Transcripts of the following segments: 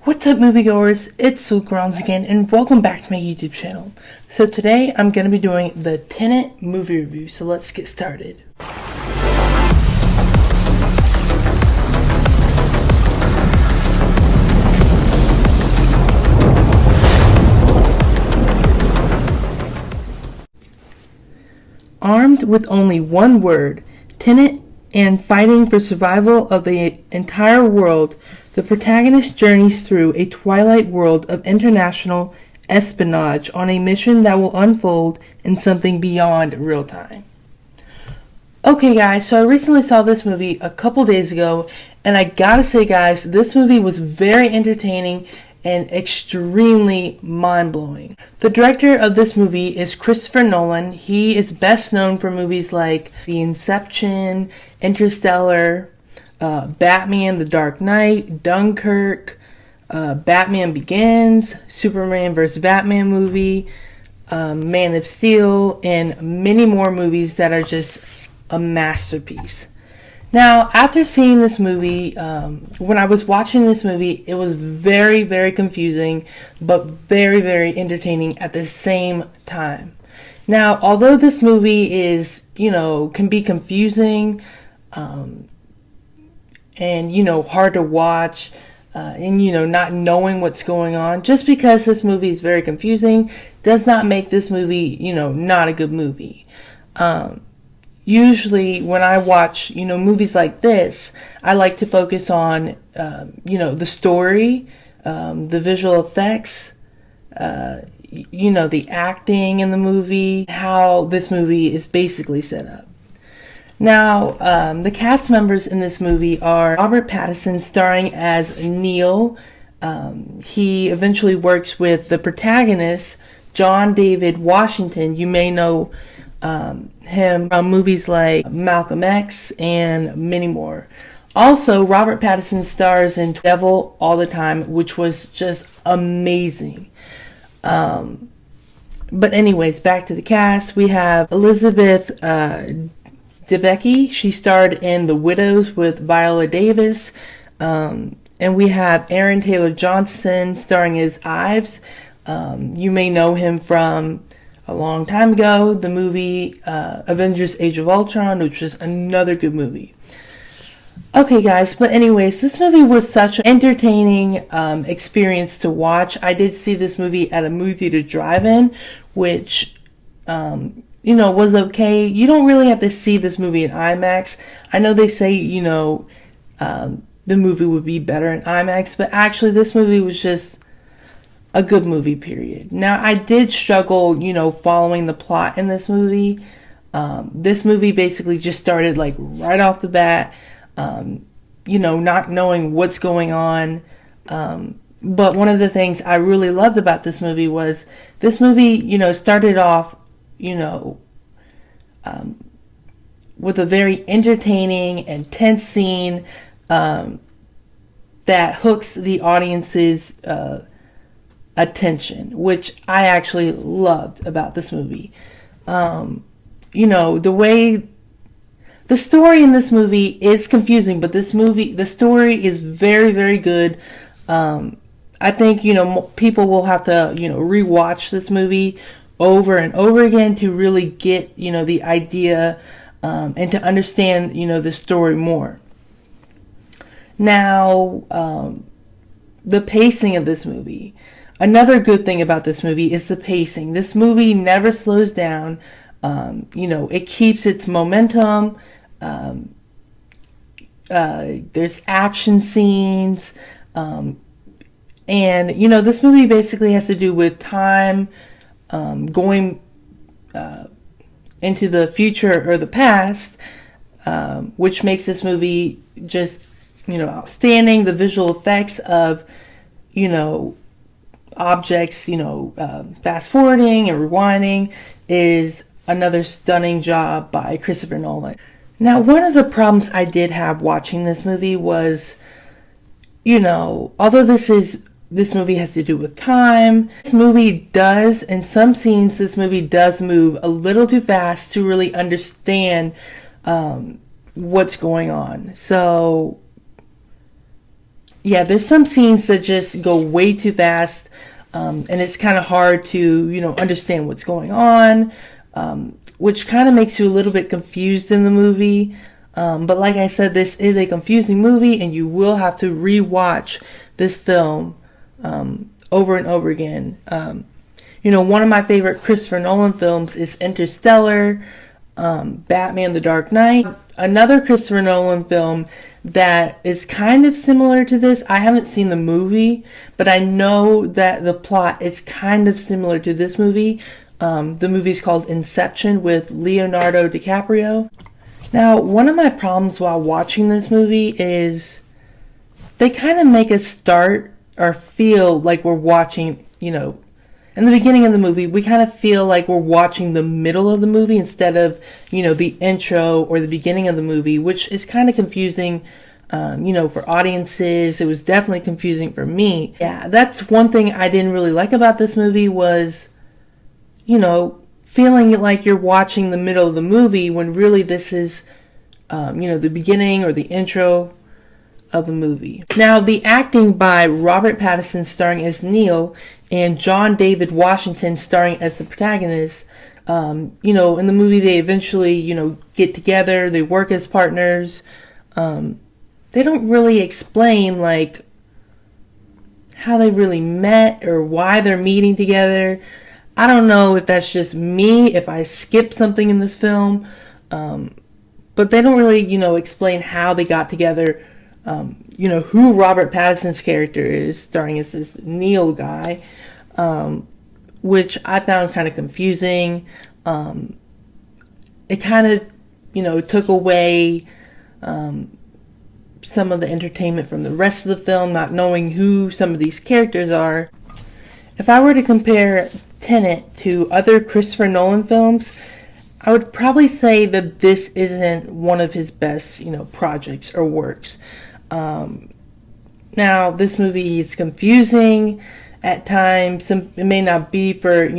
What's up, moviegoers? It's Luke Rounds again, and welcome back to my YouTube channel. So today I'm going to be doing the Tenet movie review, so let's get started. Armed with only one word, Tenet, and fighting for survival of the entire world, the protagonist journeys through a twilight world of international espionage on a mission that will unfold in something beyond real time. Okay guys, so I recently saw this movie a couple days ago, and I gotta say guys, this movie was very entertaining and extremely mind-blowing. The director of this movie is Christopher Nolan. He is best known for movies like The Inception, Interstellar, Batman The Dark Knight, Dunkirk, Batman Begins, Superman vs. Batman movie, Man of Steel, and many more movies that are just a masterpiece. Now, after seeing this movie, when I was watching this movie, it was very, very confusing, but very, very entertaining at the same time. Now, although this movie is, can be confusing, and, hard to watch, and, not knowing what's going on, just because this movie is very confusing does not make this movie, not a good movie. Usually when I watch, movies like this, I like to focus on, the story, the visual effects, the acting in the movie, how this movie is basically set up. Now, the cast members in this movie are Robert Pattinson starring as Neil. He eventually works with the protagonist, John David Washington. You may know him from movies like Malcolm X and many more. Also, Robert Pattinson stars in Devil All the Time, which was just amazing. But anyways, back to the cast. We have Elizabeth Debicki. She starred in The Widows with Viola Davis. And we have Aaron Taylor Johnson starring as Ives. You may know him from a long time ago, the movie Avengers Age of Ultron, which was another good movie. Okay guys, but anyways, this movie was such an entertaining experience to watch. I did see this movie at a movie theater drive-in, which, was okay. You don't really have to see this movie in IMAX. I know they say, the movie would be better in IMAX, but actually this movie was just a good movie, period. Now, I did struggle, following the plot in this movie. This movie basically just started, right off the bat, not knowing what's going on. But one of the things I really loved about this movie was this movie, started off, with a very entertaining and tense scene that hooks the audience's attention, which I actually loved about this movie. The way the story in this movie is confusing, but the story is very, very good. I think, people will have to, rewatch this movie over and over again to really get, the idea, and to understand, the story more. Now, the pacing of this movie. Another good thing about this movie is the pacing. This movie never slows down. It keeps its momentum. There's action scenes. And, this movie basically has to do with time, going into the future or the past, which makes this movie just, outstanding. The visual effects of, objects, fast forwarding and rewinding is another stunning job by Christopher Nolan. Now, one of the problems I did have watching this movie was, although this movie has to do with time, this movie does, in some scenes, this movie does move a little too fast to really understand what's going on. So, yeah, there's some scenes that just go way too fast, and it's kind of hard to, understand what's going on, which kind of makes you a little bit confused in the movie. But like I said, this is a confusing movie, and you will have to rewatch this film over and over again. One of my favorite Christopher Nolan films is Interstellar, Batman: The Dark Knight. Another Christopher Nolan film that is kind of similar to this. I haven't seen the movie, but I know that the plot is kind of similar to this movie. The movie's called Inception with Leonardo DiCaprio. Now, one of my problems while watching this movie is they kind of make us start or feel like we're watching, in the beginning of the movie, we kind of feel like we're watching the middle of the movie instead of, the intro or the beginning of the movie, which is kind of confusing, for audiences. It was definitely confusing for me. Yeah, that's one thing I didn't really like about this movie was, feeling like you're watching the middle of the movie when really this is, the beginning or the intro of the movie. Now, the acting by Robert Pattinson starring as Neil and John David Washington starring as the protagonist, in the movie they eventually, get together, they work as partners. They don't really explain, like, how they really met or why they're meeting together. I don't know if that's just me, if I skipped something in this film, but they don't really, explain how they got together, who Robert Pattinson's character is, starring as this Neil guy, which I found kind of confusing. It kind of, took away some of the entertainment from the rest of the film, not knowing who some of these characters are. If I were to compare Tenet to other Christopher Nolan films, I would probably say that this isn't one of his best, projects or works. Now, this movie is confusing at times. It may not be for, a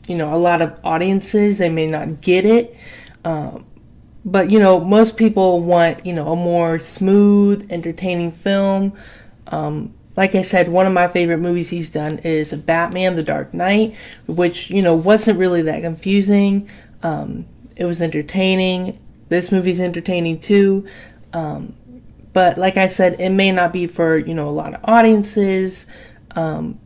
lot of audiences. They may not get it. But, most people want, a more smooth, entertaining film. Like I said, one of my favorite movies he's done is Batman: The Dark Knight, which, wasn't really that confusing. It was entertaining. This movie's entertaining too. But like I said, it may not be for, a lot of audiences. And,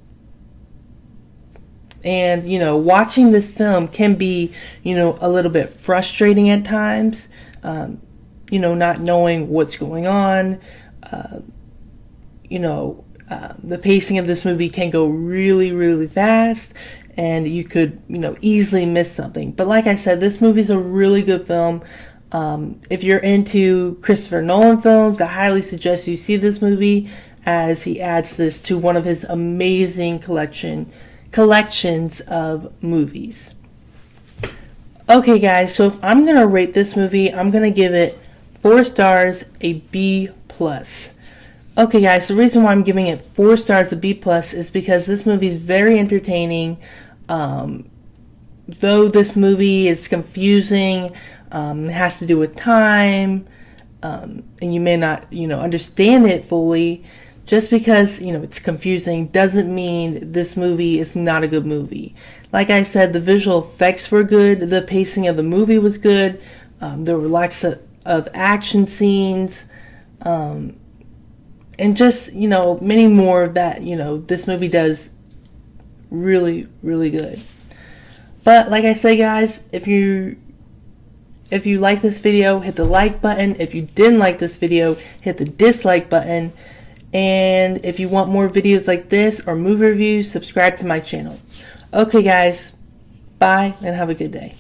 watching this film can be, a little bit frustrating at times. Not knowing what's going on. The pacing of this movie can go really, really fast, and you could, easily miss something. But like I said, this movie is a really good film. If you're into Christopher Nolan films, I highly suggest you see this movie, as he adds this to one of his amazing collections of movies. Okay, guys, so if I'm going to rate this movie, I'm going to give it 4 stars, a B+. Okay, guys, the reason why I'm giving it 4 stars, a B+, is because this movie is very entertaining. Though this movie is confusing, it has to do with time, and you may not, understand it fully. Just because, it's confusing doesn't mean this movie is not a good movie. Like I said, the visual effects were good, the pacing of the movie was good, there were lots of action scenes, and just, many more that, this movie does really, really good. But like I say, guys, if you like this video, hit the like button. If you didn't like this video, hit the dislike button. And if you want more videos like this or movie reviews, subscribe to my channel. Okay, guys, bye and have a good day.